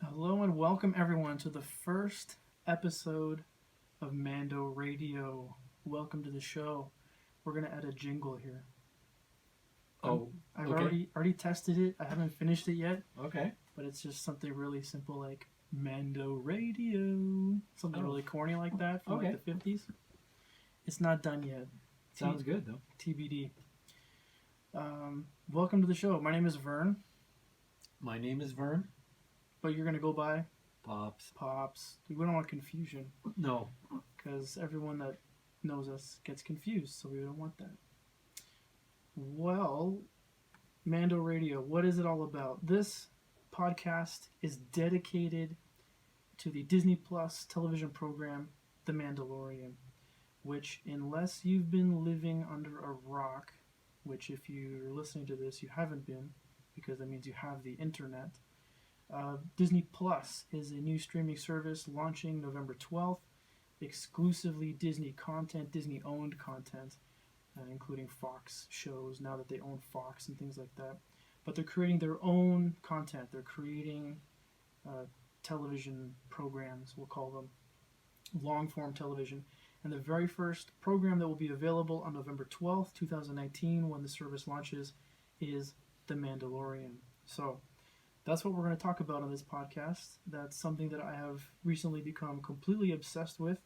Hello and welcome everyone to the first episode of Mando Radio. Welcome to the show. We're gonna add a jingle here. Oh, I've okay. already tested it. I haven't finished it yet, Okay. but it's just something really simple like Mando Radio. Something Oh. really corny like that from Okay. like the 50s. It's not done yet. Sounds good though. TBD. Welcome to the show. My name is Vern, My name is Vern. but you're gonna go by Pops. Pops. We don't want confusion. No. Because everyone that knows us gets confused, so we don't want that. Well, Mando Radio, what is it all about? This podcast is dedicated to the Disney Plus television program, The Mandalorian, which, unless you've been living under a rock, which if you're listening to this, you haven't been, because that means you have the internet. Disney Plus is a new streaming service launching November 12th. Exclusively Disney content, Disney owned content, including Fox shows now that they own Fox and things like that. But they're creating their own content. They're creating television programs, we'll call them long form television. And the very first program that will be available on November 12th, 2019, when the service launches, is The Mandalorian. So that's what we're going to talk about on this podcast. That's something that I have recently become completely obsessed with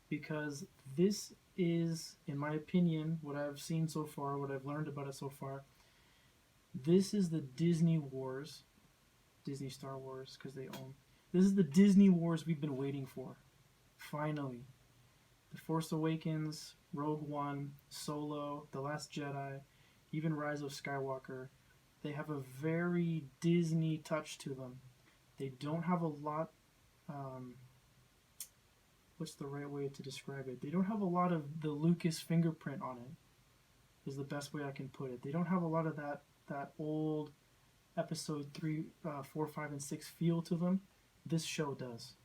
because this is, in my opinion, what I've seen so far, what I've learned about it so far. This is the Disney Wars, Disney Star Wars, because they own. This is the Disney Wars we've been waiting for. Finally. The Force Awakens, Rogue One, Solo, The Last Jedi, even Rise of Skywalker. They have a very Disney touch to them. They don't have a lot. What's the right way to describe it? They don't have a lot of the Lucas fingerprint on it. Is the best way I can put it. They don't have a lot of that old Episode 3, 4, 5, and 6 feel to them. This show does.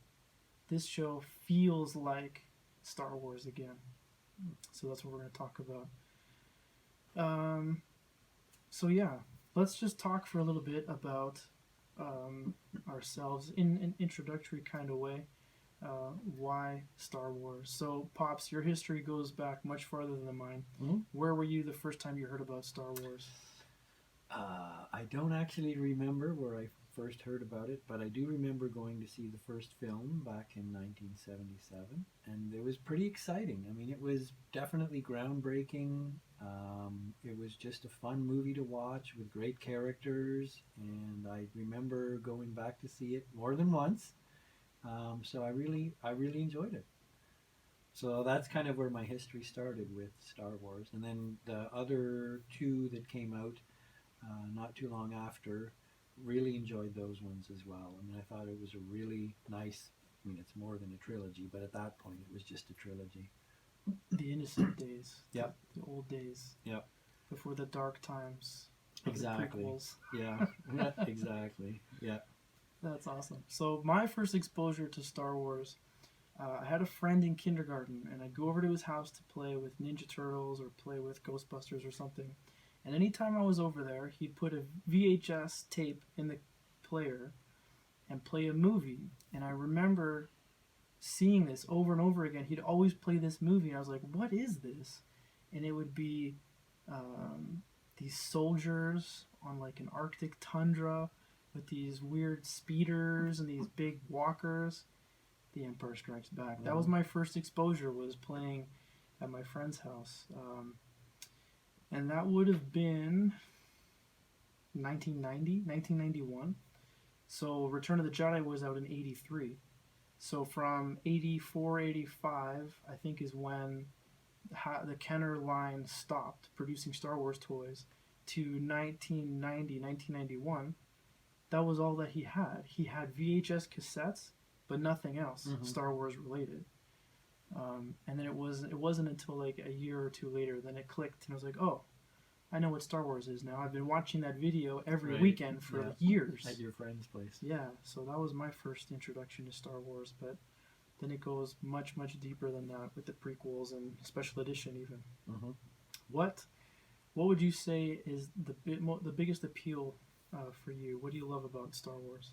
This show feels like Star Wars again. So that's what we're going to talk about. So yeah. Let's just talk for a little bit about ourselves in an introductory kind of way. Why Star Wars? So, Pops, your history goes back much farther than mine. Mm-hmm. Where were you the first time you heard about Star Wars? I don't actually remember where I first heard about it, but I do remember going to see the first film back in 1977, and it was pretty exciting. I mean, it was definitely groundbreaking. It was just a fun movie to watch with great characters, and I remember going back to see it more than once. So I really enjoyed it. So that's kind of where my history started with Star Wars, and then the other two that came out not too long after, really enjoyed those ones as well. I mean, I thought it was a really nice. I mean, it's more than a trilogy, but at that point, it was just a trilogy. The innocent days. Yep. The old days. Yep. Before the dark times. Of Exactly. The prequels. Yeah. Exactly. Yeah. That's awesome. So my first exposure to Star Wars, I had a friend in kindergarten, and I'd go over to his house to play with Ninja Turtles or play with Ghostbusters or something. And anytime I was over there, he'd put a VHS tape in the player and play a movie. And I remember seeing this over and over again. He'd always play this movie, and I was like, what is this? And it would be these soldiers on like an Arctic tundra with these weird speeders and these big walkers. The Empire Strikes Back. Mm-hmm. That was my first exposure, was playing at my friend's house. And that would have been 1991. So Return of the Jedi was out in 83. So from 84, 85, I think is when the Kenner line stopped producing Star Wars toys, to 1990, 1991. That was all that he had. He had VHS cassettes, but nothing else Star Wars related. And then it wasn't until like a year or two later, then it clicked, and I was like, oh, I know what Star Wars is now. I've been watching that video every weekend for years. At your friend's place. Yeah, so that was my first introduction to Star Wars, but then it goes much, much deeper than that with the prequels and special edition even. Mm-hmm. What would you say is the biggest appeal for you? What do you love about Star Wars?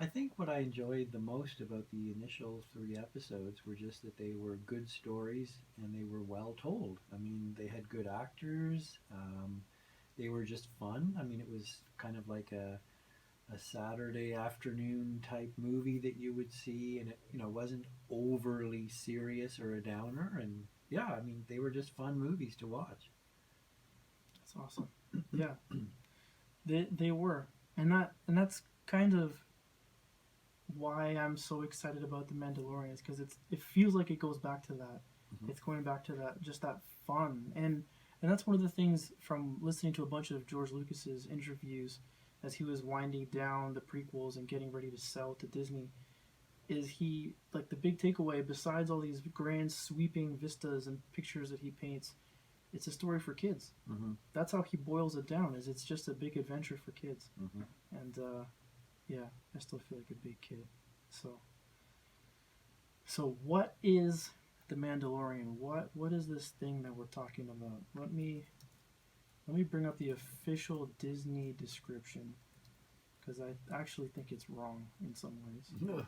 I think what I enjoyed the most about the initial 3 episodes were just that they were good stories and they were well told. I mean, they had good actors. They were just fun. I mean, it was kind of like a Saturday afternoon type movie that you would see, and it wasn't overly serious or a downer. And yeah, I mean, they were just fun movies to watch. That's awesome. Yeah, they were, and that's kind of why I'm so excited about the Mandalorian, because it feels like it goes back to that. Mhm. It's going back to that, just that fun, and that's one of the things from listening to a bunch of George Lucas's interviews as he was winding down the prequels and getting ready to sell to Disney. Is he like the big takeaway besides all these grand sweeping vistas and pictures that he paints? It's a story for kids. Mhm. That's how he boils it down. Is it's just a big adventure for kids, Mhm. and yeah, I still feel like a big kid. So what is the Mandalorian? What is this thing that we're talking about? Let me bring up the official Disney description, because I actually think it's wrong in some ways. Ugh.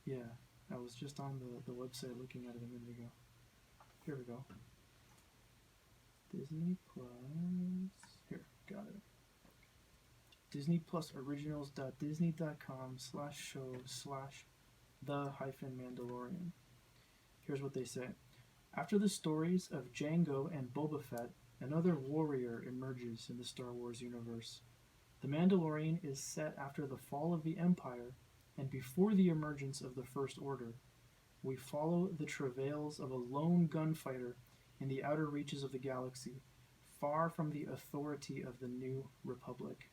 Yeah, I was just on the website looking at it a minute ago. Here we go. Disney Plus. Here, got it. Disney Plus originals.disney.com/show/the-Mandalorian. Here's what they say. After the stories of Jango and Boba Fett, another warrior emerges in the Star Wars universe. The Mandalorian is set after the fall of the Empire and before the emergence of the First Order. We follow the travails of a lone gunfighter in the outer reaches of the galaxy, far from the authority of the New Republic.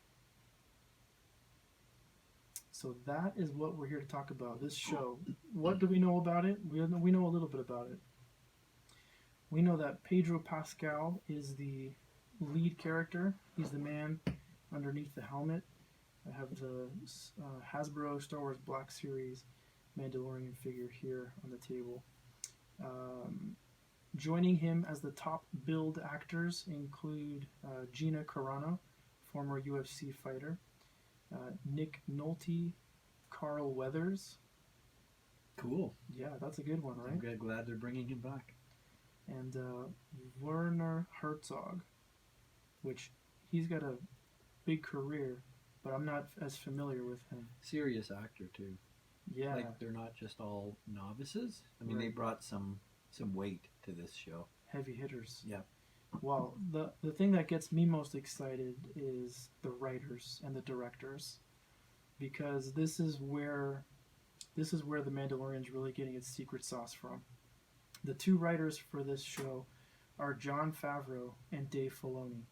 So that is what we're here to talk about, this show. What do we know about it? We know a little bit about it. We know that Pedro Pascal is the lead character. He's the man underneath the helmet. I have the Hasbro Star Wars Black Series Mandalorian figure here on the table. Joining him as the top billed actors include Gina Carano, former UFC fighter, Nick Nolte, Carl Weathers. Cool. Yeah, that's a good one, right? I'm glad they're bringing him back. And Werner Herzog, which he's got a big career, but I'm not as familiar with him. Serious actor too. Yeah, Like they're not just all novices. I mean, Right. they brought some weight to this show. heavy hitters. Yeah. Well, the thing that gets me most excited is the writers and the directors, because this is where the Mandalorian's really getting its secret sauce from. The two writers for this show are Jon Favreau and Dave Filoni.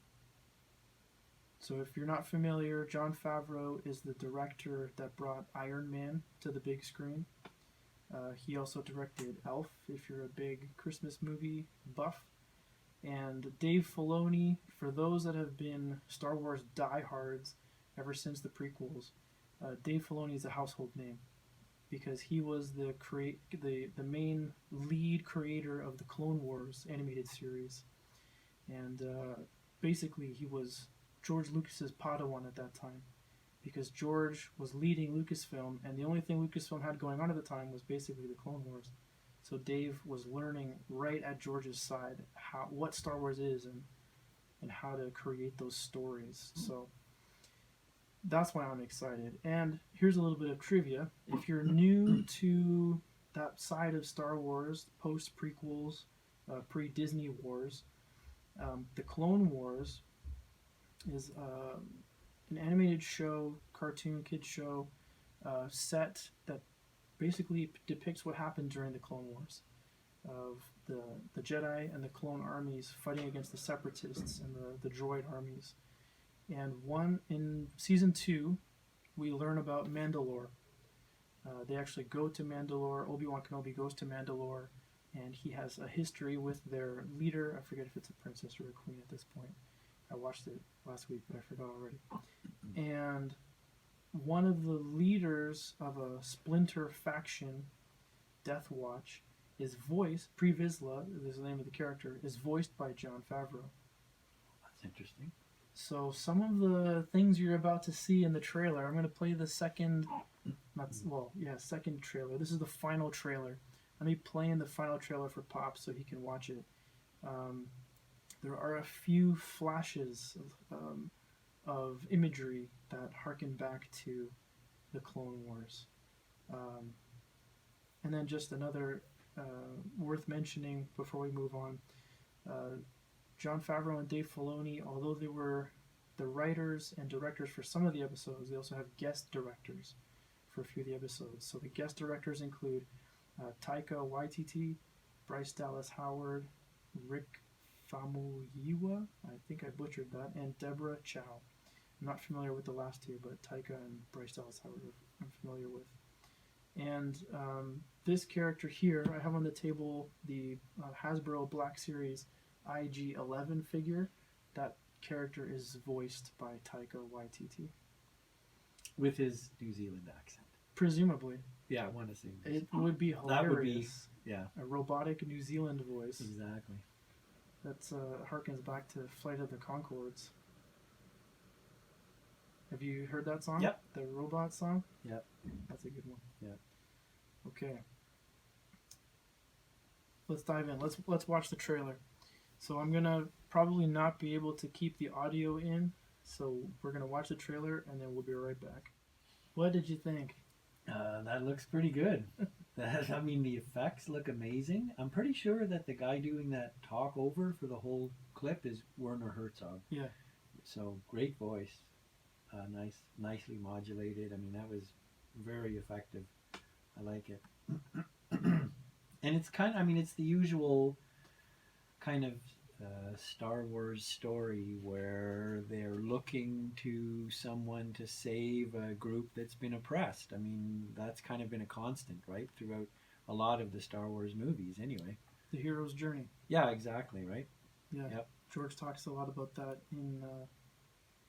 So if you're not familiar, Jon Favreau is the director that brought Iron Man to the big screen. He also directed Elf, if you're a big Christmas movie buff. And Dave Filoni, for those that have been Star Wars diehards ever since the prequels, Dave Filoni is a household name because he was the main lead creator of the Clone Wars animated series. And basically he was George Lucas's Padawan at that time, because George was leading Lucasfilm, and the only thing Lucasfilm had going on at the time was basically the Clone Wars. So Dave was learning right at George's side what Star Wars is and how to create those stories. So that's why I'm excited. And here's a little bit of trivia. If you're new to that side of Star Wars, post-prequels, pre-Disney Wars, the Clone Wars is an animated show, cartoon kid show, set that basically depicts what happened during the Clone Wars, of the Jedi and the clone armies fighting against the Separatists and the droid armies. And in season 2, we learn about Mandalore. They actually go to Mandalore. Obi-Wan Kenobi goes to Mandalore, and he has a history with their leader. I forget if it's a princess or a queen at this point. I watched it last week, but I forgot already. And one of the leaders of a splinter faction, Death Watch, is voiced, Pre Vizsla, is the name of the character, is voiced by Jon Favreau. That's interesting. So some of the things you're about to see in the trailer, I'm going to play the second, second trailer. This is the final trailer. Let me play in the final trailer for Pop so he can watch it. There are a few flashes of imagery that harken back to the Clone Wars. And then just another worth mentioning before we move on. Jon Favreau and Dave Filoni, although they were the writers and directors for some of the episodes, they also have guest directors for a few of the episodes. So the guest directors include Taika Waititi, Bryce Dallas Howard, Rick Famuyiwa, I think I butchered that, and Deborah Chow. I'm not familiar with the last two, but Taika and Bryce Dallas Howard I'm familiar with. And this character here, I have on the table the Hasbro Black Series IG-11 figure. That character is voiced by Taika Waititi. With his New Zealand accent. Presumably. Yeah, I want to see this. It would be hilarious. That would be, yeah. A robotic New Zealand voice. Exactly. That's harkens back to Flight of the Conchords. Have you heard that song? Yep. The robot song? Yep. That's a good one. Yep. Okay. Let's dive in. Let's watch the trailer. So I'm gonna probably not be able to keep the audio in, so we're gonna watch the trailer and then we'll be right back. What did you think? That looks pretty good. I mean, the effects look amazing. I'm pretty sure that the guy doing that talk over for the whole clip is Werner Herzog. Yeah. So great voice, nicely modulated. I mean, that was very effective. I like it. And it's it's the usual kind of Star Wars story where they're looking to someone to save a group that's been oppressed. I mean, that's kind of been a constant, right, throughout a lot of the Star Wars movies anyway. The hero's journey. Yeah, exactly, right? Yeah. Yep. George talks a lot about that in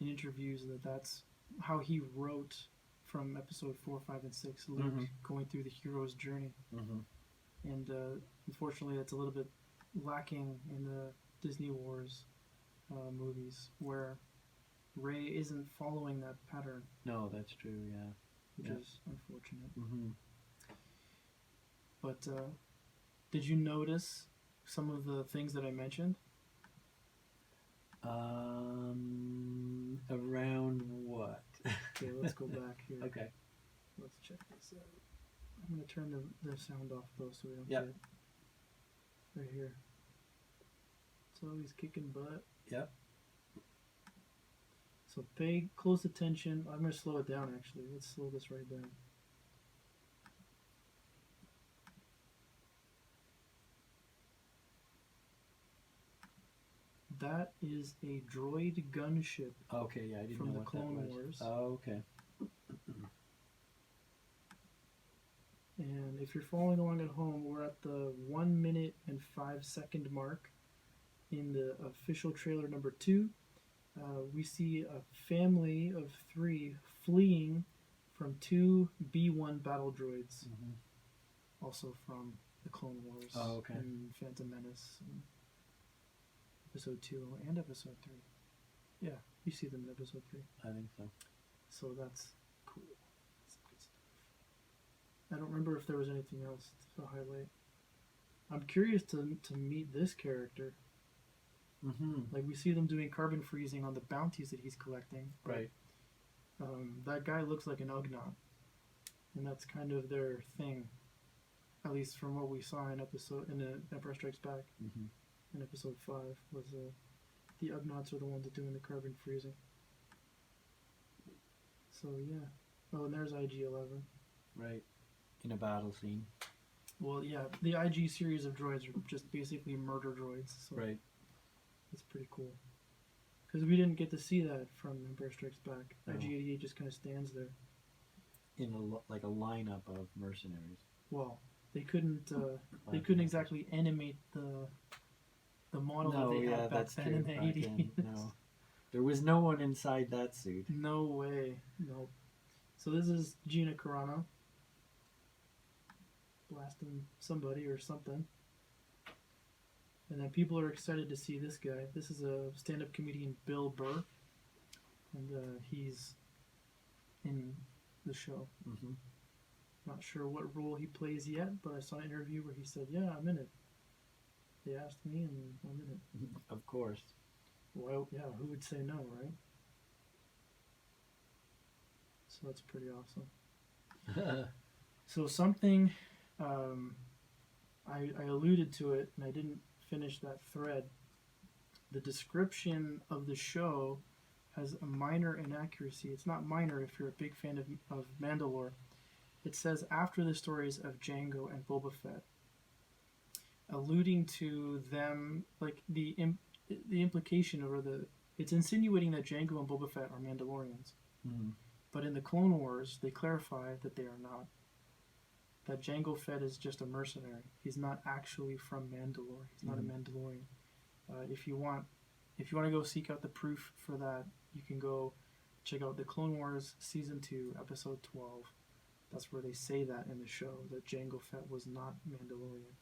interviews, that's how he wrote from episode 4, 5, and 6, Luke going through the hero's journey. And unfortunately, that's a little bit lacking in the Disney Wars movies, where Rey isn't following that pattern. No, that's true, yeah. Which is unfortunate. But did you notice some of the things that I mentioned? Around what? Okay, let's go back here. Okay. Let's check this out. I'm going to turn the sound off, though, so we don't Yep. get it. Right here. So he's kicking butt. Yep. So pay close attention. I'm going to slow it down, actually. Let's slow this right down. That is a droid gunship. Okay, yeah, I didn't from know the what Clone that was. Wars. Oh, okay. And if you're following along at home, we're at the 1 minute and 5 second mark in the official trailer number 2. We see a family of 3 fleeing from 2 B-1 battle droids, also from the Clone Wars and Phantom Menace, and episode 2 and episode 3. Yeah, you see them in episode 3. I think so. So that's cool. That's good stuff. I don't remember if there was anything else to highlight. I'm curious to meet this character. Like, we see them doing carbon freezing on the bounties that he's collecting. Right. That guy looks like an Ugnaught, and that's kind of their thing, at least from what we saw in the Empire Strikes Back. In episode 5 was the Ugnaughts are the ones that doing the carbon freezing. So yeah. Oh, and there's IG-11. Right. In a battle scene. Well, yeah, the IG series of droids are just basically murder droids. So right. That's pretty cool. Because we didn't get to see that from Empire Strikes Back. No. IG-88 just kind of stands there. In a lineup of mercenaries. Well, they couldn't exactly animate the model that they had back then in the 80s. No. There was no one inside that suit. No way. Nope. So this is Gina Carano blasting somebody or something. And then people are excited to see this guy. This is a stand-up comedian, Bill Burr. he's in the show. Mm-hmm. Not sure what role he plays yet, but I saw an interview where he said, "Yeah, I'm in it." They asked me, and I'm in it. Of course. Well, yeah, who would say no, right? So that's pretty awesome. So something, I alluded to it, and I didn't finish that thread. The description of the show has a minor inaccuracy. It's not minor if you're a big fan of Mandalore. It says after the stories of Jango and Boba Fett, alluding to them, like the implication it's insinuating that Jango and Boba Fett are Mandalorians. Mm-hmm. But in the Clone Wars, they clarify that they are not. That Jango Fett is just a mercenary. He's not actually from Mandalore. He's not a Mandalorian. If you want to go seek out the proof for that, you can go check out the Clone Wars Season 2, Episode 12. That's where they say that in the show, that Jango Fett was not Mandalorian.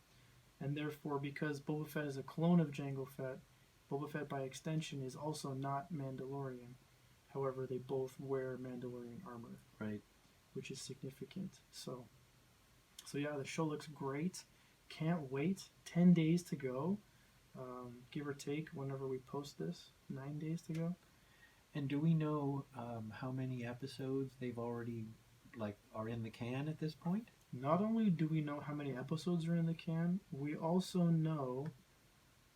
And therefore, because Boba Fett is a clone of Jango Fett, Boba Fett by extension is also not Mandalorian. However, they both wear Mandalorian armor. Right. Which is significant. So yeah, the show looks great. Can't wait. 10 days to go. Give or take whenever we post this. 9 days to go. And do we know how many episodes they've already are in the can at this point? Not only do we know how many episodes are in the can, we also know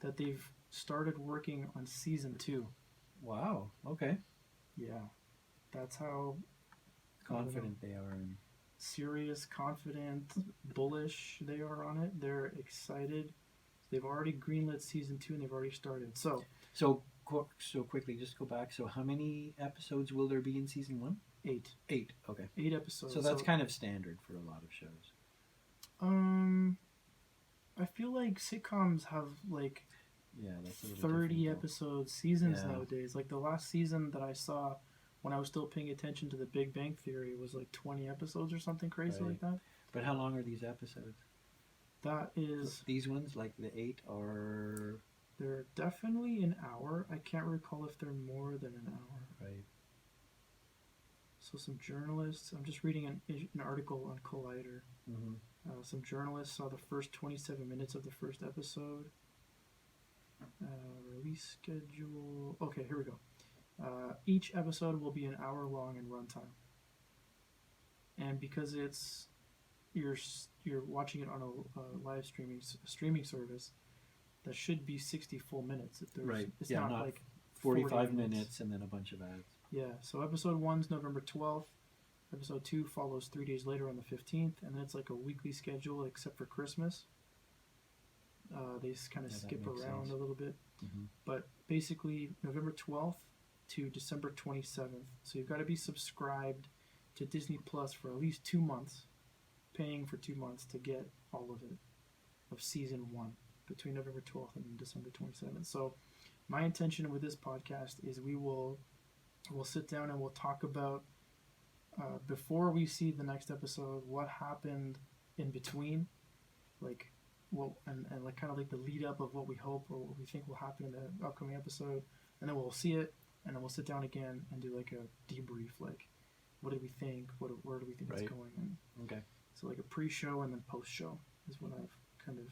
that they've started working on season 2. Wow. Okay. Yeah. That's how confident they are. Serious, confident, bullish they are on it. They're excited. They've already greenlit season 2 and they've already started. So quickly, just go back. So how many episodes will there be in season 1? 8. 8. Okay. 8 episodes. So that's kind of standard for a lot of shows. I feel like sitcoms have that's a 30 episode seasons nowadays. Like the last season that I saw when I was still paying attention to the Big Bang Theory was like 20 episodes or something crazy like that. But how long are these episodes? That is... These ones, like the 8, are... They're definitely an hour. I can't recall if they're more than an hour. Right. So some journalists... I'm just reading an article on Collider. Mm-hmm. Some journalists saw the first 27 minutes of the first episode. Release schedule... Okay, here we go. Each episode will be an hour long in runtime. And because you're watching it on a live streaming service, that should be 60 full minutes. Right. It's not like 45 minutes and then a bunch of ads. Yeah. So episode 1's November 12th. Episode 2 follows 3 days later on the 15th, and then it's like a weekly schedule except for Christmas. They just kind of skip around a little bit. Mm-hmm. But basically November 12th to December 27th. So you've got to be subscribed to Disney Plus for at least 2 months, paying for 2 months to get all of it, of season 1, between November 12th and December 27th. So my intention with this podcast is we'll sit down and we'll talk about, before we see the next episode, what happened in between, like what, and like kind of like the lead up of what we hope or what we think will happen in the upcoming episode, and then we'll see it, and then we'll sit down again and do like a debrief, like what did we think, where do we think it's going, and okay. So like a pre-show and then post-show is what I've kind of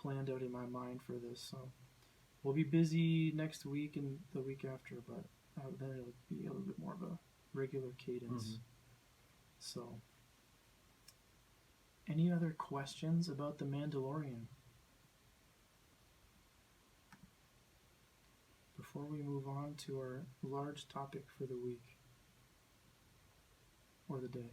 planned out in my mind for this. So we'll be busy next week and the week after, but then it'll be a little bit more of a regular cadence. Mm-hmm. So any other questions about The Mandalorian before we move on to our large topic for the week or the day?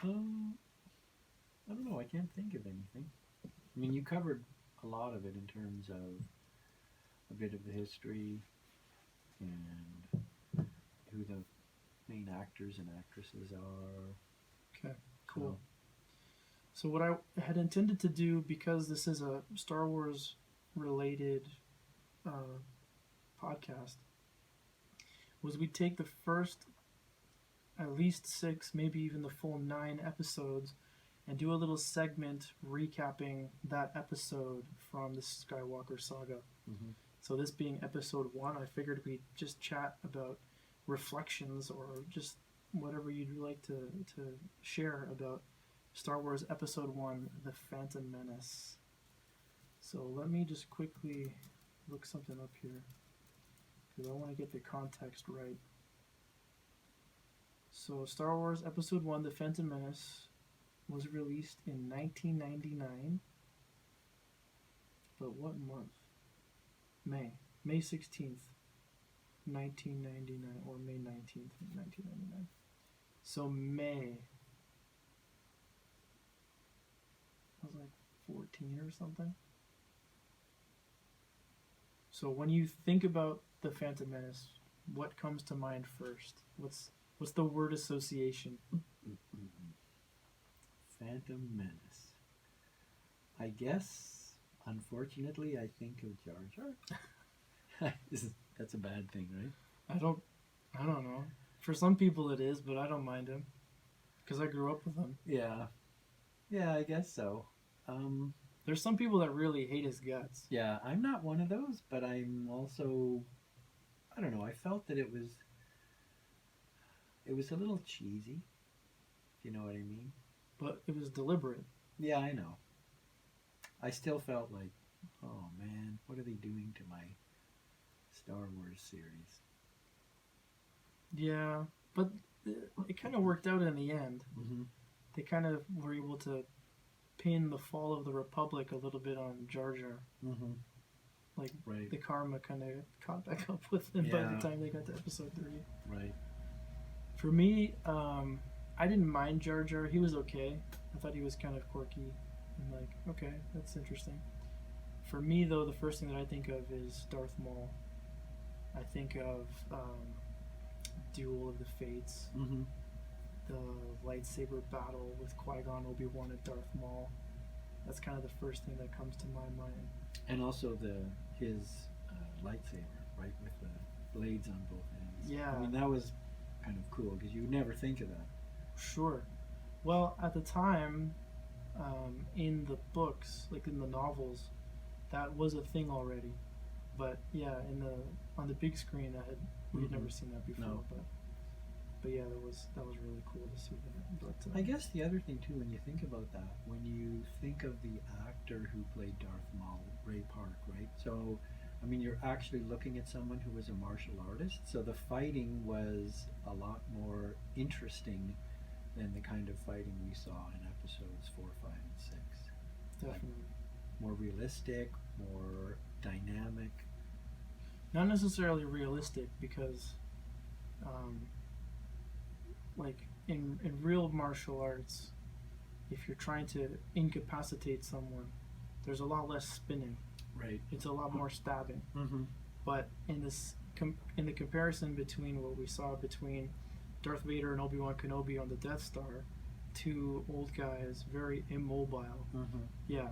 I don't know. I can't think of anything. I mean, you covered a lot of it in terms of a bit of the history and who the main actors and actresses are. Okay, cool. So what I had intended to do, because this is a Star Wars related podcast, was we'd take the first at least 6, maybe even the full 9 episodes, and do a little segment recapping that episode from the Skywalker saga. Mm-hmm. So this being episode 1, I figured we'd just chat about reflections or just whatever you'd like to share about Star Wars Episode 1, The Phantom Menace. So let me just quickly look something up here, because I want to get the context right. So Star Wars Episode 1, The Phantom Menace was released in 1999. But what month? May 16th, 1999, or May 19th, 1999. So May. I was like 14 or something. So when you think about the Phantom Menace, what comes to mind first? What's the word association? Phantom Menace. I guess, unfortunately, I think of Jar Jar. That's a bad thing, right? I don't know. For some people it is, but I don't mind him because I grew up with him. Yeah, I guess so. There's some people that really hate his guts. Yeah, I'm not one of those, but I'm also, I don't know, I felt that it was a little cheesy, if you know what I mean. But it was deliberate. Yeah, I know. I still felt like, oh man, what are they doing to my Star Wars series? Yeah, but it kind of worked out in the end. Mm-hmm. They kind of were able to pin the fall of the Republic a little bit on Jar Jar. Mm-hmm. Like, right. The karma kind of caught back up with him by the time they got to Episode 3. Right. For me, I didn't mind Jar Jar. He was okay. I thought he was kind of quirky and like, okay, that's interesting. For me, though, the first thing that I think of is Darth Maul. I think of Duel of the Fates, Mm-hmm. the lightsaber battle with Qui-Gon, Obi-Wan, and Darth Maul. That's kind of the first thing that comes to my mind. And also his lightsaber, right, with the blades on both ends. Yeah. I mean, that was kind of cool because you would never think of that. Sure. Well, at the time, in the books, like in the novels, that was a thing already. But yeah, on the big screen, we had never seen that before. No. But yeah, that was really cool to see that. But I guess the other thing too, when you think about that, when you think of the actor who played Darth Maul, Ray Park, right? So, I mean, you're actually looking at someone who was a martial artist. So the fighting was a lot more interesting than the kind of fighting we saw in episodes 4, 5, and 6. definitely. Like, more realistic, more dynamic. Not necessarily realistic because, like in real martial arts, if you're trying to incapacitate someone, there's a lot less spinning. Right. It's a lot more stabbing. Mm-hmm. But in the comparison between what we saw between Darth Vader and Obi-Wan Kenobi on the Death Star, two old guys, very immobile. Mm-hmm. Yeah.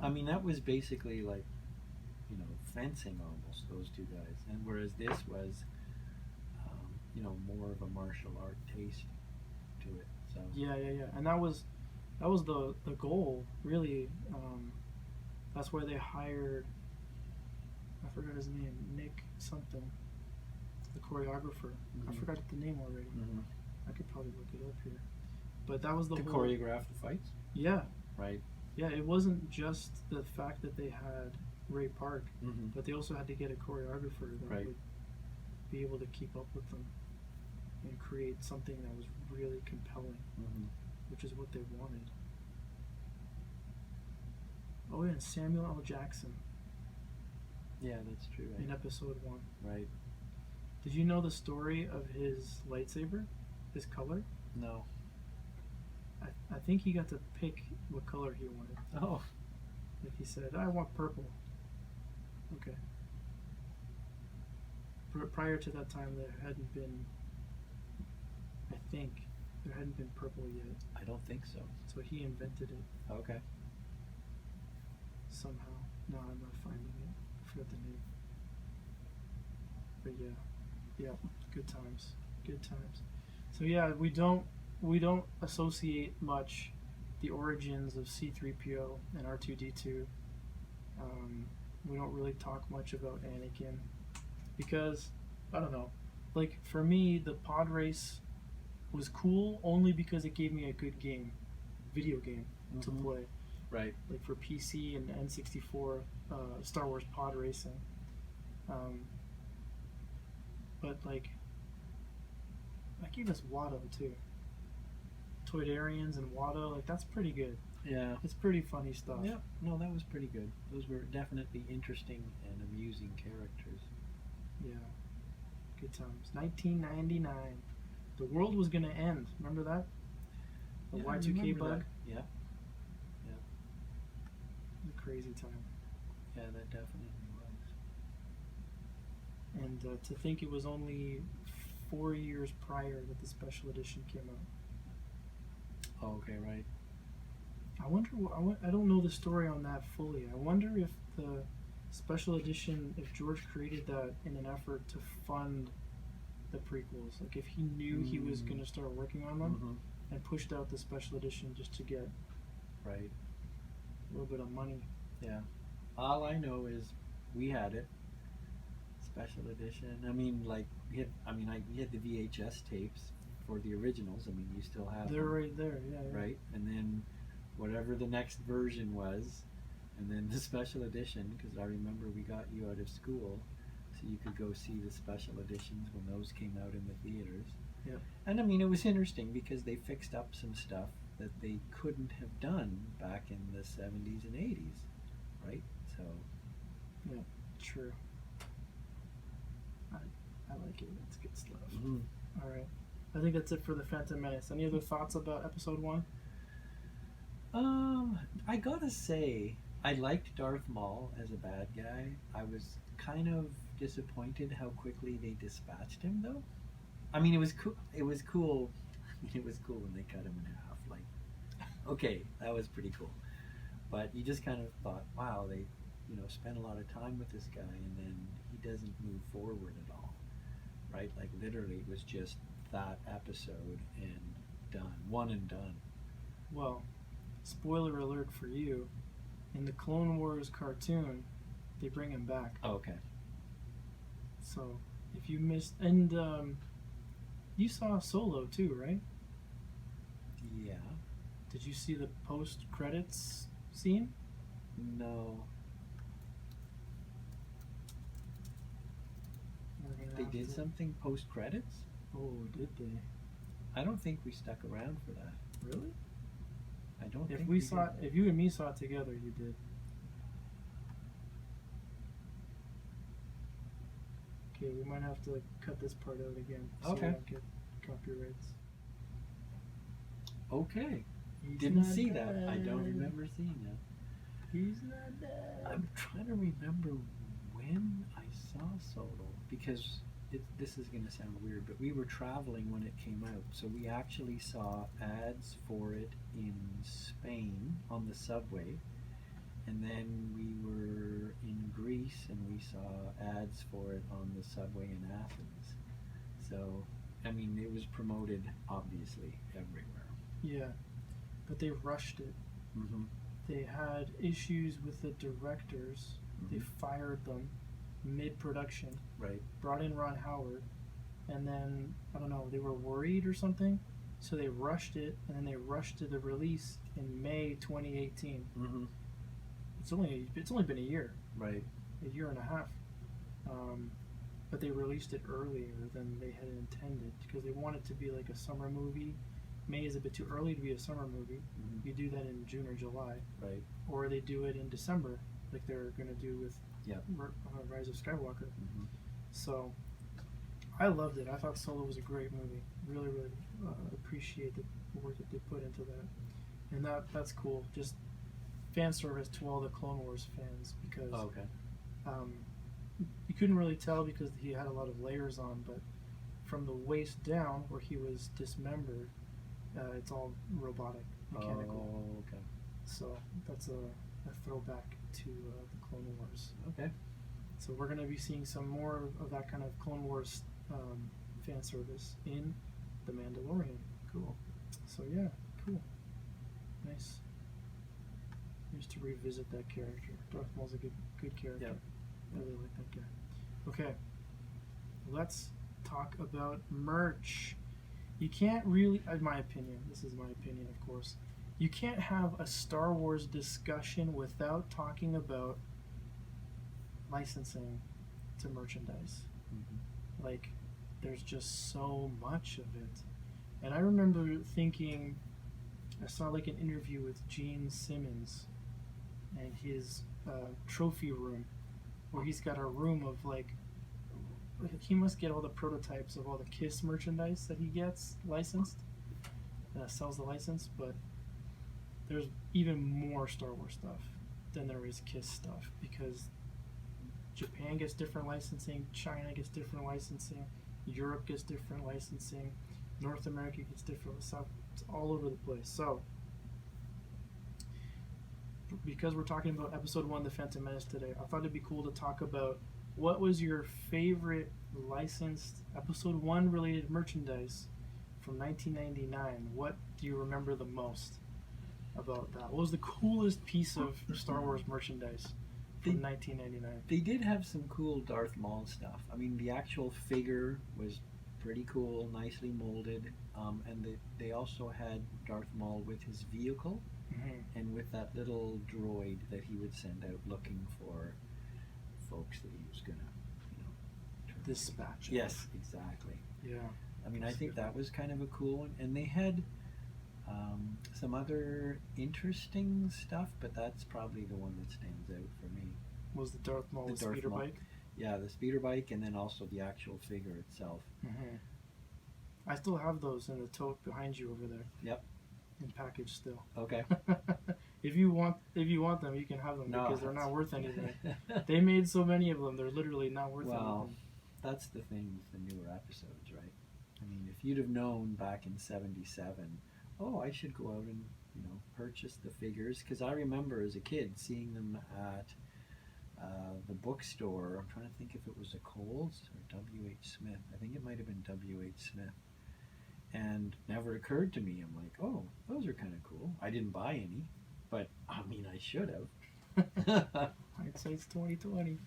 I mean, that was basically like, fencing almost, those two guys. And whereas this was, more of a martial art taste to it. So Yeah. And that was the goal, really. That's why they hired, I forgot his name, Nick something, the choreographer. Mm-hmm. I forgot the name already. Mm-hmm. I could probably look it up here. But that was the to whole... choreograph the fights. Yeah. Right. Yeah, it wasn't just the fact that they had Ray Park, Mm-hmm. but they also had to get a choreographer that Right. would be able to keep up with them and create something that was really compelling, Mm-hmm. which is what they wanted. Oh, yeah, and Samuel L. Jackson Yeah, that's true. in Right. Episode 1. Right. Did you know the story of his lightsaber, his color? No. I think he got to pick what color he wanted. Oh. Like he said, I want purple. Okay. Prior to that time, there hadn't been purple yet. I don't think so. So he invented it Okay. somehow. No, I'm not finding it. I forgot the name. But yeah, good times. So yeah, we don't associate much the origins of C-3PO and R2-D2. We don't really talk much about Anakin because, I don't know, like for me, the pod race was cool only because it gave me a good game, video game to Mhm. play. Right. Like for PC and N64, Star Wars pod racing. Um, but like, that gave us Watto too. Toydarians and Watto, like that's pretty good. Yeah. It's pretty funny stuff. Yep. No, that was pretty good. Those were definitely interesting and amusing characters. Yeah. Good times. 1999. The world was gonna end. Remember that? The Yeah, I Y2K remember bug. that. Yeah. A crazy time. Yeah, that definitely was. And to think it was only 4 years prior that the special edition came out. Oh, okay, right. I wonder. I don't know the story on that fully. I wonder if the special edition, if George created that in an effort to fund the prequels, like if he knew he was going to start working on them Mm-hmm. and pushed out the special edition just to get Right. a little bit of money. Yeah. All I know is we had it. Special edition. I mean, like we had the VHS tapes for the originals. I mean, you still have They're them, right there. Yeah. right? And then whatever the next version was, and then the special edition. Because I remember we got you out of school, so you could go see the special editions when those came out in the theaters. Yep. And I mean, it was interesting because they fixed up some stuff that they couldn't have done back in the 70s and 80s, right? So. Yeah. True. I like it. It's good stuff. Mm-hmm. All right. I think that's it for the Phantom Menace. Any other thoughts about episode 1? I gotta say, I liked Darth Maul as a bad guy. I was kind of disappointed how quickly they dispatched him, though. I mean, it was cool. It was cool. It was cool when they cut him in half. Like, okay, that was pretty cool. But you just kind of thought, wow, they, spent a lot of time with this guy, and then he doesn't move forward at all, right? Like literally, it was just that episode and done, one and done. Well, spoiler alert for you. In the Clone Wars cartoon, they bring him back. Oh, okay. So, if you missed... And you saw Solo too, right? Yeah. Did you see the post-credits scene? No. We're gonna They have did to- something post credits? Oh, did they? I don't think we stuck around for that. Really? I don't If think we saw it, did. if you and me saw it together, you did. Okay, we might have to cut this part out again so we Okay. don't get copyrights. Okay. He's Didn't not see that. I don't dead. remember seeing that. He's not dead. I'm trying to remember when I saw Solo because this is going to sound weird, but we were traveling when it came out, so we actually saw ads for it in Spain on the subway, and then we were in Greece and we saw ads for it on the subway in Athens. So, I mean, it was promoted obviously everywhere. Yeah, but they rushed it. Mm-hmm. They had issues with the directors. They fired them mid-production. Right. Brought in Ron Howard, and then I don't know, they were worried or something, so they rushed it, and then they rushed to the release in May 2018. Mm-hmm. It's only been a year, Right. a year and a half, but they released it earlier than they had intended because they want it to be like a summer movie. May is a bit too early to be a summer movie. Mm-hmm. You do that in June or July, Right. or they do it in December, like they're going to do with Yep. Rise of Skywalker. Mm-hmm. So I loved it. I thought Solo was a great movie. Really, really appreciate the work that they put into that, and that's cool. Just fan service to all the Clone Wars fans because Oh, okay. you couldn't really tell because he had a lot of layers on, but from the waist down, where he was dismembered, it's all robotic, mechanical. Oh, okay. So that's a throwback to the Clone Wars. Okay. So we're going to be seeing some more of that kind of Clone Wars fan service in The Mandalorian. Cool. So yeah, cool. Nice. Just to revisit that character. Darth Maul's a good character. Yep. I really like that guy. Okay. Let's talk about merch. You can't really, in my opinion, this is my opinion, of course, you can't have a Star Wars discussion without talking about licensing to merchandise. Like, there's just so much of it. And I remember thinking, I saw like an interview with Gene Simmons and his trophy room, where he's got a room of like, he must get all the prototypes of all the Kiss merchandise that he gets licensed, sells the license, but there's even more Star Wars stuff than there is Kiss stuff, because Japan gets different licensing, China gets different licensing, Europe gets different licensing, North America gets different stuff. It's all over the place. So, because we're talking about episode 1, The Phantom Menace today, I thought it'd be cool to talk about what was your favorite licensed episode 1 related merchandise from 1999. What do you remember the most about that? What was the coolest piece of Star Wars merchandise from 1999? They did have some cool Darth Maul stuff. I mean, the actual figure was pretty cool, nicely molded, and they also had Darth Maul with his vehicle, and with that little droid that he would send out looking for folks that he was gonna, Dispatch. Yes, exactly. Yeah. I mean, I think that was kind of a cool one, and they had some other interesting stuff, but that's probably the one that stands out for me. Was the Darth Maul speeder bike? Yeah, the speeder bike, and then also the actual figure itself. I still have those in the tote behind you over there. Yep. In package still. Okay. If you want them, you can have them, because they're not worth anything. They made so many of them; they're literally not worth anything. Well, that's the thing with the newer episodes, right? I mean, if you'd have known back in '77, oh, I should go out and purchase the figures, because I remember as a kid seeing them at the bookstore. I'm trying to think if it was a Kohl's or W.H. Smith. I think it might have been W.H. Smith. And never occurred to me. I'm like, oh, those are kind of cool. I didn't buy any, but I mean, I should have. I'd say it's 2020.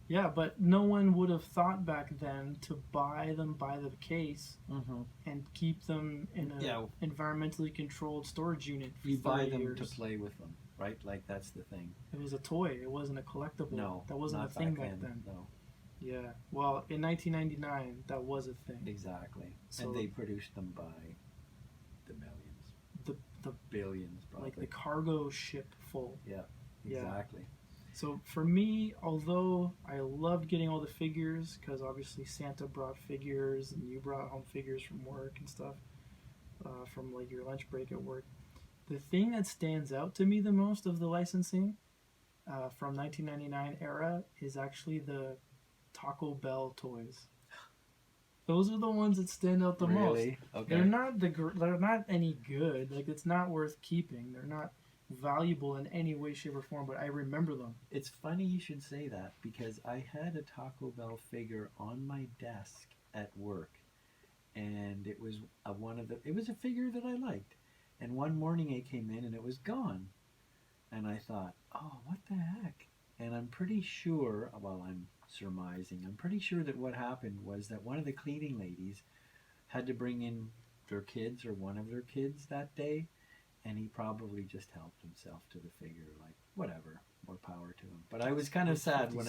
Yeah, but no one would have thought back then to buy them by the case and keep them in an environmentally controlled storage unit for You buy 30 them years. to play with them, right? Like, that's the thing. It was a toy. It wasn't a collectible. No, that wasn't a not thing back then. No. Yeah. Well, in 1999, that was a thing. Exactly. So and they produced them by the millions. The billions, probably. like the cargo ship full. Yeah, exactly. So for me, although I loved getting all the figures, because obviously Santa brought figures and you brought home figures from work and stuff, from like your lunch break at work, the thing that stands out to me the most of the licensing from 1999 era is actually the Taco Bell toys. Those are the ones that stand out the most. Really? Okay. They're not any good. Like, it's not worth keeping. They're not valuable in any way, shape, or form. But I remember them. It's funny you should say that, because I had a Taco Bell figure on my desk at work, and it was it was a figure that I liked. And one morning it came in and it was gone, and I thought, oh, what the heck? And I'm pretty sure, well, I'm surmising, I'm pretty sure that what happened was that one of the cleaning ladies had to bring in their kids or one of their kids that day, and he probably just helped himself to the figure, like, whatever, more power to him. But I was kind of sad when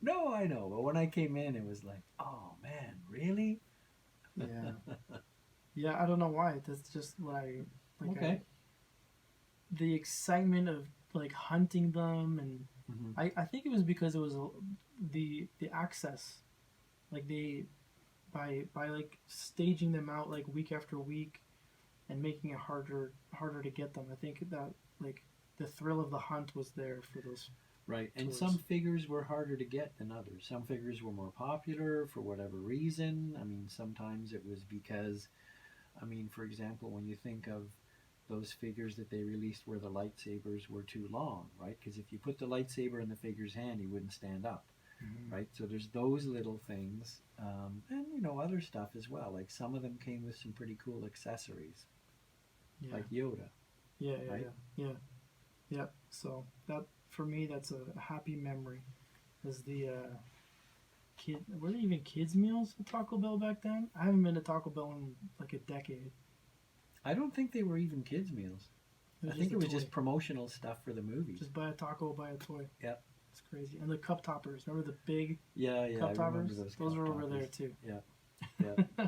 No, I know, but when I came in, it was like, oh man, really? Yeah. Yeah, I don't know why. That's just what I like. Okay. The excitement of like hunting them, and I think it was because it was the access, like by like staging them out like week after week and making it harder to get them. I think that like the thrill of the hunt was there for those. Right, and toys. some figures were harder to get than others. Some figures were more popular for whatever reason. I mean, sometimes it was because, I mean, for example, when you think of those figures that they released where the lightsabers were too long, right? Because if you put the lightsaber in the figure's hand, he wouldn't stand up, right? So there's those little things, and other stuff as well. Like some of them came with some pretty cool accessories, like Yoda. Yeah, right? yeah. So that for me, that's a happy memory. Is the Were they even kids meals at Taco Bell back then? I haven't been to Taco Bell in like a decade. I don't think they were even kids meals. I think it was just promotional stuff for the movie. Just buy a taco, buy a toy. Yep. It's crazy. And the cup toppers. Remember the big I cup toppers? remember Those are over there too. Yeah. Yeah.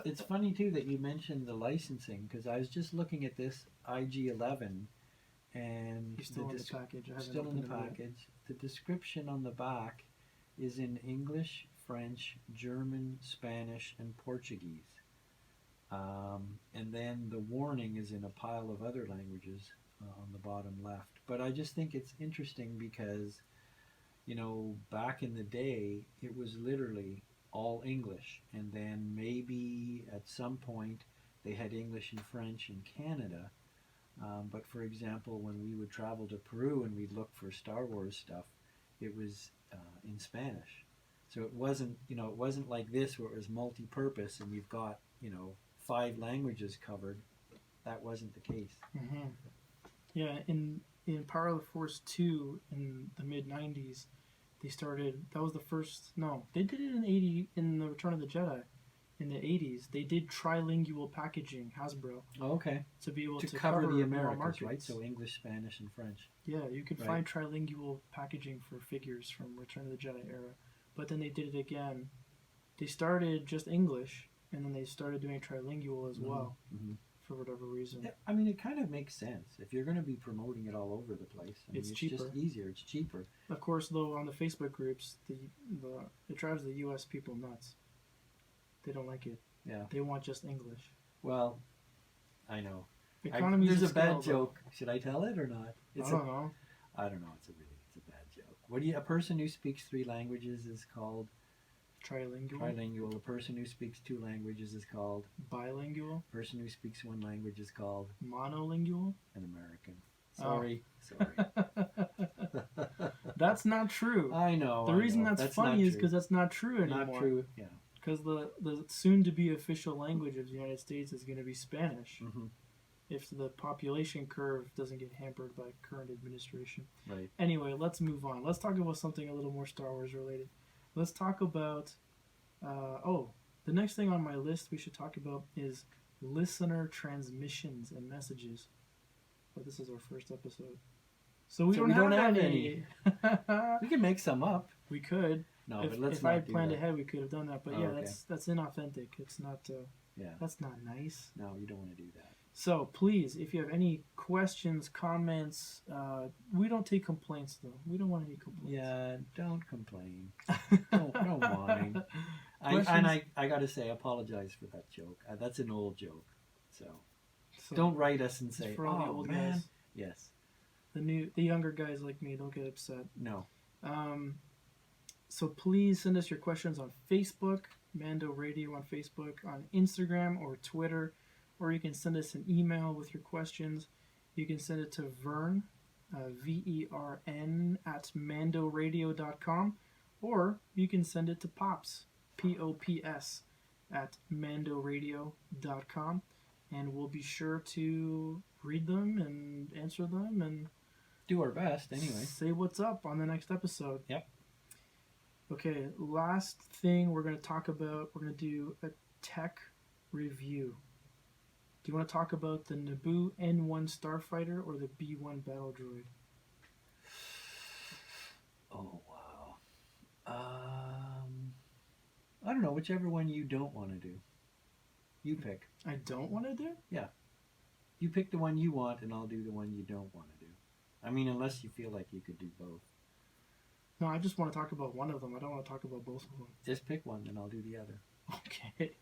It's funny too that you mentioned the licensing, because I was just looking at this IG-11 and He's still in the package. Still in the package. The description on the back is in English, French, German, Spanish, and Portuguese. And then the warning is in a pile of other languages on the bottom left. But I just think it's interesting because, you know, back in the day, it was literally all English. And then maybe at some point they had English and French in Canada. But for example, when we would travel to Peru and we'd look for Star Wars stuff, it was in Spanish. So it wasn't like this where it was multi-purpose and you've got, 5 languages covered. That wasn't the case. Mm-hmm. Yeah, in Power of the Force 2 in the mid-90s, they started, that was the first, no, they did it in the Return of the Jedi. In the 80s, they did trilingual packaging, Hasbro. Oh, okay. To be able to cover the Americas, right? So English, Spanish, and French. Yeah, you could find trilingual packaging for figures from Return of the Jedi era. But then they did it again. They started just English, and then they started doing trilingual as well, for whatever reason. Yeah, I mean, it kind of makes sense. If you're going to be promoting it all over the place, it's cheaper. Just easier. It's cheaper. Of course, though, on the Facebook groups, it drives the U.S. people nuts. They don't like it. Yeah. They want just English. Well, I know. There's a bad joke. Should I tell it or not? I don't know. I don't know. It's a bad joke. A person who speaks 3 languages is called trilingual. A person who speaks 2 languages is called bilingual. A person who speaks 1 language is called monolingual. An American. Sorry. That's not true. I know. The reason that's funny is because that's not true anymore. Not true. Yeah. Because the soon-to-be official language of the United States is going to be Spanish, if the population curve doesn't get hampered by current administration. Right. Anyway, let's move on. Let's talk about something a little more Star Wars related. Let's talk about... the next thing on my list we should talk about is listener transmissions and messages. But this is our first episode. So we don't have any. We can make some up. We could. No, but let's not do that. If I had planned ahead, we could have done that. But okay. That's inauthentic. It's not. That's not nice. No, you don't want to do that. So please, if you have any questions, comments, we don't take complaints though. We don't want any complaints. Yeah, don't complain. don't whine. I got to say, I apologize for that joke. That's an old joke. So don't write us and say, for all the old man. Guys. Yes. The younger guys like me, don't get upset. No. So please send us your questions on Facebook, Mando Radio on Facebook, on Instagram or Twitter, or you can send us an email with your questions. You can send it to Vern, VERN, at mandoradio.com, or you can send it to Pops, POPS, at mandoradio.com, and we'll be sure to read them and answer them and do our best anyway. Say what's up on the next episode. Yep. Okay, last thing we're going to talk about, we're going to do a tech review. Do you want to talk about the Naboo N1 Starfighter or the B1 Battle Droid? Oh, wow. I don't know, whichever one you don't want to do. You pick. I don't want to do? Yeah. You pick the one you want and I'll do the one you don't want to do. I mean, unless you feel like you could do both. No, I just want to talk about one of them. I don't want to talk about both of them. Just pick one, then I'll do the other. Okay.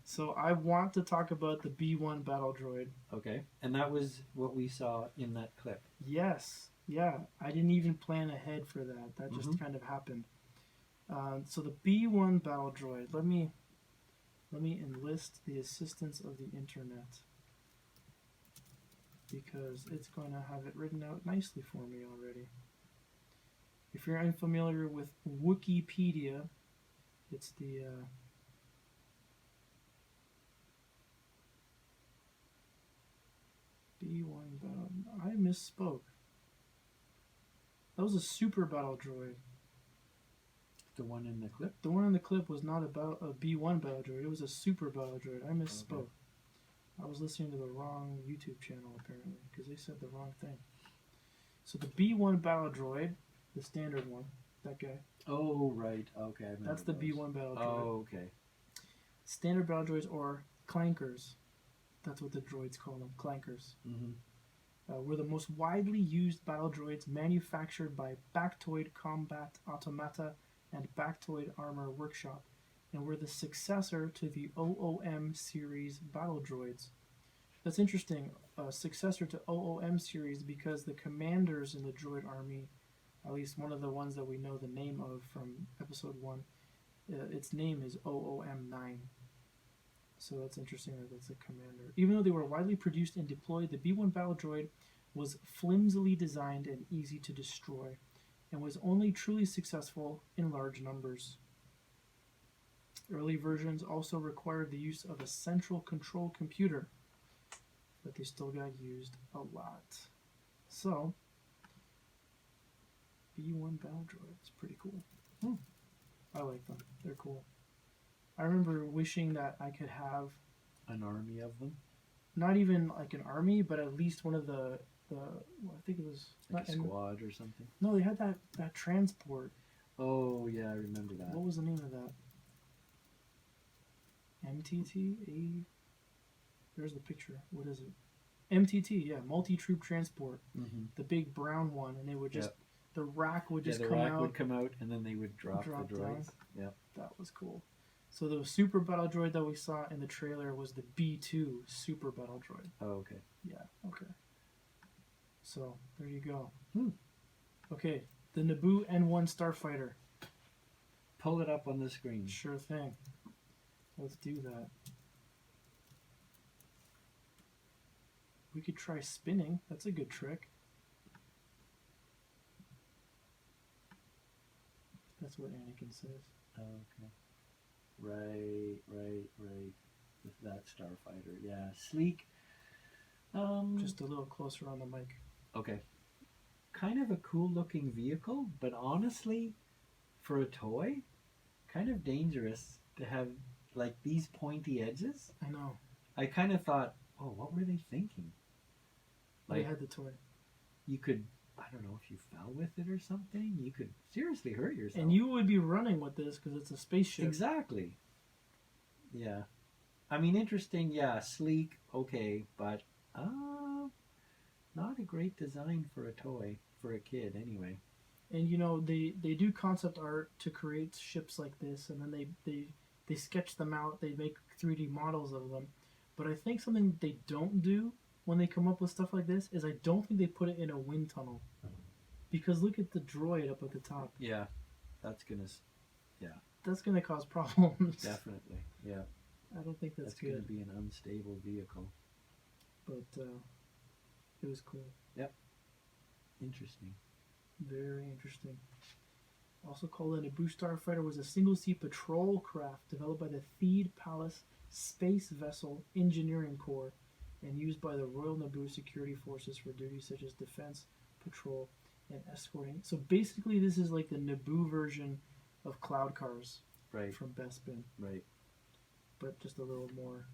So I want to talk about the B1 Battle Droid. Okay. And that was what we saw in that clip. Yes. Yeah. I didn't even plan ahead for that. That just kind of happened. So the B1 Battle Droid. Let me enlist the assistance of the internet, because it's going to have it written out nicely for me already. If you're unfamiliar with Wikipedia, it's the B1 Battle... I misspoke. That was a Super Battle Droid. The one in the clip? The one in the clip was not about a B1 battle droid. It was a super battle droid. I misspoke. Okay. I was listening to the wrong YouTube channel, apparently, because they said the wrong thing. So the B1 battle droid, the standard one, that guy. Oh, right. Okay. I remember That's the those. B1 battle droid. Oh, okay. Standard battle droids, or clankers. That's what the droids call them, clankers. Mm-hmm. Were the most widely used battle droids manufactured by Bactoid Combat Automata and Bactoid Armor Workshop, and were the successor to the OOM series battle droids. That's interesting, successor to OOM series, because the commanders in the droid army, at least one of the ones that we know the name of from episode 1, its name is OOM-9. So that's interesting that that's a commander. Even though they were widely produced and deployed, the B-1 battle droid was flimsily designed and easy to destroy, and was only truly successful in large numbers. Early versions also required the use of a central control computer, but they still got used a lot. So, B-1 battle droids, pretty cool. I like them. They're cool. I remember wishing that I could have An army of them? not even like an army, but at least one of the well, I think it was Like a squad or something? No, they had that transport. Oh, yeah, I remember that. What was the name of that? MTT? There's the picture. What is it? MTT, yeah, multi-troop transport. Mm-hmm. The big brown one, and they would just the rack would just the come rack out. would come out, and then they would drop the Drop droids. down. Yeah. That was cool. So the super battle droid that we saw in the trailer was the B2 super battle droid. Oh, okay. Yeah, okay. So, there you go. Hmm. Okay, the Naboo N1 Starfighter. Pull it up on the screen. Sure thing. Let's do that. We could try spinning. That's a good trick. That's what Anakin says. Oh, okay. Right. That starfighter. Yeah, sleek. Just a little closer on the mic. Okay. Kind of a cool looking vehicle, but honestly, for a toy, kind of dangerous to have like these pointy edges. I know. I kind of thought, oh, what were they thinking? They had the toy. You could, I don't know, if you fell with it or something, you could seriously hurt yourself. And you would be running with this because it's a spaceship. Exactly. Yeah. I mean, interesting, yeah, sleek, okay, but not a great design for a toy, for a kid anyway. And you know, they do concept art to create ships like this, and then they sketch them out, they make 3D models of them. But I think something they don't do when they come up with stuff like this is I don't think they put it in a wind tunnel. Because look at the droid up at the top. Yeah, that's gonna cause problems. definitely, yeah. I don't think that's going to good. be an unstable vehicle. But it was cool. Interesting. Very interesting. Also called a Naboo Starfighter, was a single-seat patrol craft developed by the Theed Palace Space Vessel Engineering Corps and used by the Royal Naboo Security Forces for duties such as defense, patrol, and escorting. So basically this is like the Naboo version of Cloud Cars Right, from Bespin, right. but just a little more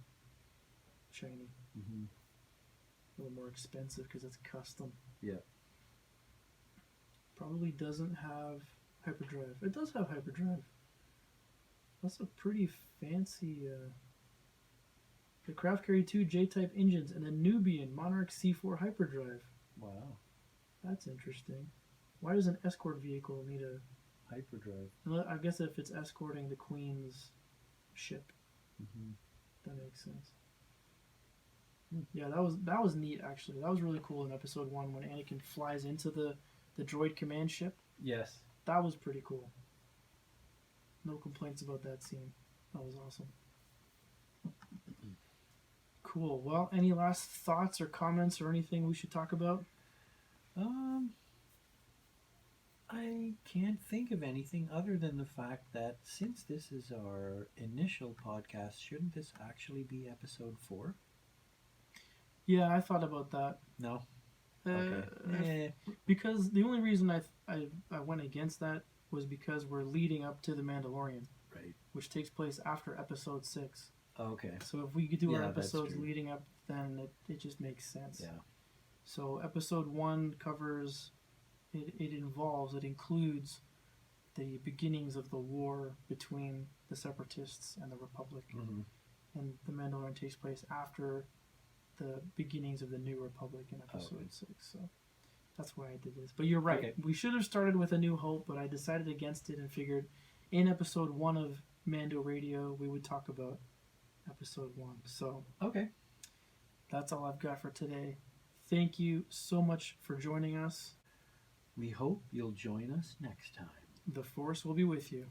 shiny, Mm-hmm. a little more expensive because it's custom. Yeah. Probably doesn't have hyperdrive. It does have hyperdrive. That's a pretty fancy. The craft carried 2 J-type engines and a Nubian Monarch C4 hyperdrive. Wow. That's interesting. Why does an escort vehicle need a Hyperdrive. Well, I guess if it's escorting the Queen's ship, Mm-hmm. that makes sense. Yeah, that was neat actually. That was really cool in episode 1 when Anakin flies into the droid command ship. Yes. That was pretty cool. No complaints about that scene. That was awesome. Cool. Well, any last thoughts or comments or anything we should talk about? I can't think of anything other than the fact that since this is our initial podcast, shouldn't this actually be episode 4? Yeah, I thought about that. No. Uh, Okay. Because the only reason I went against that was because we're leading up to The Mandalorian, Right. which takes place after episode 6. Okay. So if we could do our Yeah, that's episodes true. leading up, then it just makes sense. Yeah. So episode 1 covers, it includes the beginnings of the war between the Separatists and the Republic. Mm-hmm. And The Mandalorian takes place after the beginnings of the New Republic in episode Okay. 6. So that's why I did this. But you're right. Okay. We should have started with A New Hope, but I decided against it and figured in episode 1 of Mando Radio, we would talk about episode 1. So Okay. that's all I've got for today. Thank you so much for joining us. We hope you'll join us next time. The Force will be with you.